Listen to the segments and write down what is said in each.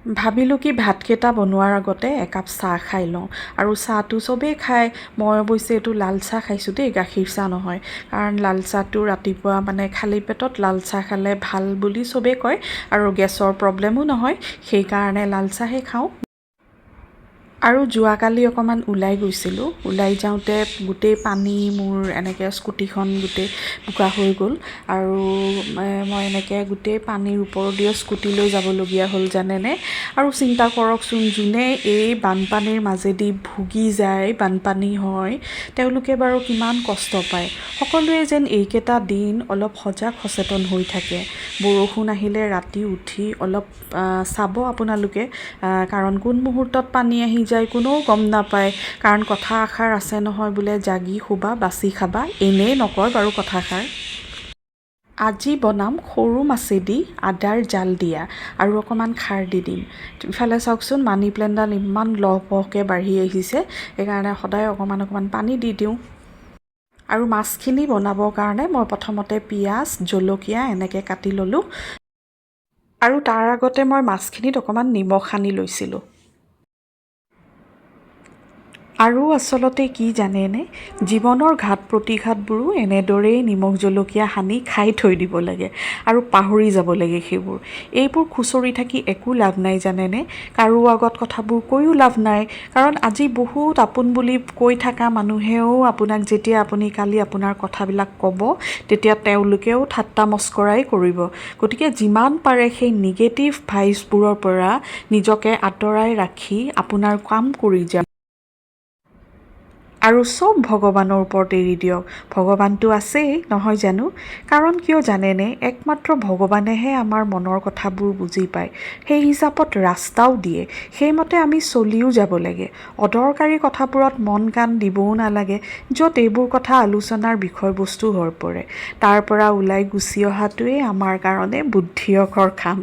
ভাবিলোঁ কি ভাতকেইটা বনোৱাৰ আগতে একাপ চাহ খাই লওঁ আৰু চাহটো চবেই খায় মই অৱশ্যে এইটো লাল চাহ খাইছোঁ দেই গাখীৰ চাহ নহয় কাৰণ লাল চাহটো ৰাতিপুৱা মানে খালী পেটত লাল চাহ খালে ভাল বুলি চবেই কয় আৰু গেছৰ প্ৰব্লেমো নহয় সেইকাৰণে লাল চাহেই খাওঁ আৰু যোৱাকালি অকণমান ওলাই গৈছিলোঁ ওলাই যাওঁতে গোটেই পানী মোৰ এনেকৈ স্কুটিখন গোটেই বোকা হৈ গ'ল আৰু মই এনেকৈ গোটেই পানীৰ ওপৰত দিয়ে স্কুটি লৈ যাবলগীয়া হ'ল জানেনে আৰু চিন্তা কৰকচোন যোনে এই বানপানীৰ মাজেদি ভুগি যায় বানপানী হয় তেওঁলোকে বাৰু কিমান কষ্ট পায় সকলোৱে যেন এইকেইটা দিন অলপ সজাগ সচেতন হৈ থাকে বৰষুণ আহিলে ৰাতি উঠি অলপ চাব আপোনালোকে কাৰণ কোন মুহূৰ্তত পানী আহি যায় কোনেও গম নাপায় কাৰণ কথা এষাৰ আছে নহয় বোলে জাগি শুবা বাচি খাবা এনেই নকয় বাৰু কথাষাৰ আজি বনাম সৰু মাছেদি আদাৰ জাল দিয়া আৰু অকণমান খাৰ দি দিম ইফালে চাওকচোন মানি প্লেণ্টডাল ইমান লহপহকৈ বাঢ়ি আহিছে সেইকাৰণে সদায় অকণমান পানী দি দিওঁ আৰু মাছখিনি বনাবৰ কাৰণে মই প্ৰথমতে পিঁয়াজ জলকীয়া এনেকৈ কাটি ল'লোঁ আৰু তাৰ আগতে মই মাছখিনিত অকণমান নিমখ সানি লৈছিলোঁ আৰু আচলতে কি জানেনে জীৱনৰ ঘাত প্ৰতিঘাতবোৰো এনেদৰেই নিমখ জলকীয়া সানি খাই থৈ দিব লাগে আৰু পাহৰি যাব লাগে সেইবোৰ এইবোৰ খুচৰি থাকি একো লাভ নাই জানেনে কাৰো আগত কথাবোৰ কৈও লাভ নাই কাৰণ আজি বহুত আপোন বুলি কৈ থকা মানুহেও আপোনাক যেতিয়া আপুনি কালি আপোনাৰ কথাবিলাক ক'ব তেতিয়া তেওঁলোকেও ঠাট্টা মস্কৰাই কৰিব গতিকে যিমান পাৰে সেই নিগেটিভ ভাইবছবোৰৰ পৰা নিজকে আঁতৰাই ৰাখি আপোনাৰ কাম কৰি যাওক আৰু চব ভগৱানৰ ওপৰত এৰি দিয়ক ভগৱানটো আছেই নহয় জানো কাৰণ কিয় জানেনে একমাত্ৰ ভগৱানেহে আমাৰ মনৰ কথাবোৰ বুজি পায় সেই হিচাপত ৰাস্তাও দিয়ে সেইমতে আমি চলিও যাব লাগে অদৰকাৰী কথাবোৰত মন কাণ দিবও নালাগে য'ত এইবোৰ কথা আলোচনাৰ বিষয়বস্তু হৈ পৰে তাৰ পৰা ওলাই গুচি অহাটোৱেই আমাৰ কাৰণে বুদ্ধিয়কৰ কাম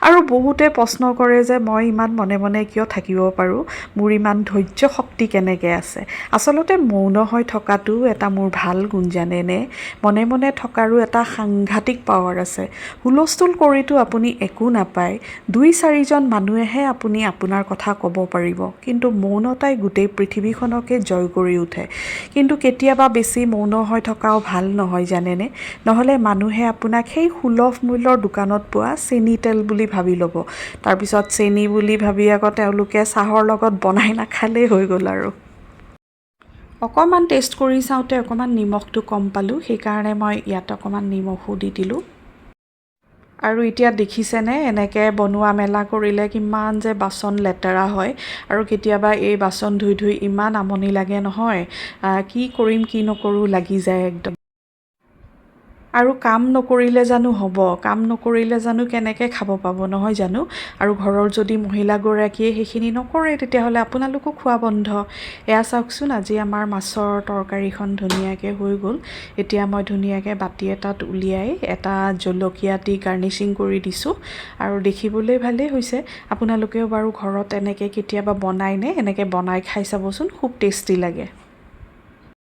আৰু বহুতে প্ৰশ্ন কৰে যে মই ইমান মনে মনে কিয় থাকিব পাৰোঁ মোৰ ইমান ধৈৰ্য শক্তি কেনেকৈ আছে আচলতে মৌন হৈ থকাটো এটা মোৰ ভাল গুণ জানেনে মনে মনে থকাৰো এটা সাংঘাতিক পাৱাৰ আছে হুলস্থুল কৰিতো আপুনি একো নাপায় 2-4জন মানুহেহে আপুনি আপোনাৰ কথা ক'ব পাৰিব কিন্তু মৌনতাই গোটেই পৃথিৱীখনকে জয় কৰি উঠে কিন্তু কেতিয়াবা বেছি মৌন হৈ থকাও ভাল নহয় জানেনে নহ'লে মানুহে আপোনাক সেই সুলভ মূল্যৰ দোকানত পোৱা চেনি তেল বুলি ভাবি ল'ব তাৰপিছত চেনি বুলি ভাবি আকৌ তেওঁলোকে চাহৰ লগত বনাই নাখালেই হৈ গ'ল আৰু অকণমান টেষ্ট কৰি চাওঁতে অকণমান নিমখটো কম পালোঁ সেইকাৰণে মই ইয়াত অকণমান নিমখো দি দিলোঁ আৰু এতিয়া দেখিছেনে এনেকৈ বনোৱা মেলা কৰিলে কিমান যে বাচন লেতেৰা হয় আৰু কেতিয়াবা এই বাচন ধুই ইমান আমনি লাগে নহয় কি কৰিম কি নকৰোঁ লাগি যায় একদম আৰু কাম নকৰিলে জানো হ'ব কাম নকৰিলে জানো কেনেকৈ খাব পাব নহয় জানো আৰু ঘৰৰ যদি মহিলাগৰাকীয়ে সেইখিনি নকৰে তেতিয়াহ'লে আপোনালোকো খোৱা বন্ধ এয়া চাওকচোন আজি আমাৰ মাছৰ তৰকাৰীখন ধুনীয়াকৈ হৈ গ'ল এতিয়া মই ধুনীয়াকৈ বাতি এটাত উলিয়াই এটা জলকীয়া দি গাৰ্নিচিং কৰি দিছোঁ আৰু দেখিবলৈ ভালেই হৈছে আপোনালোকেও বাৰু ঘৰত এনেকৈ কেতিয়াবা বনাইনে এনেকৈ বনাই খাই চাবচোন খুব টেষ্টি লাগে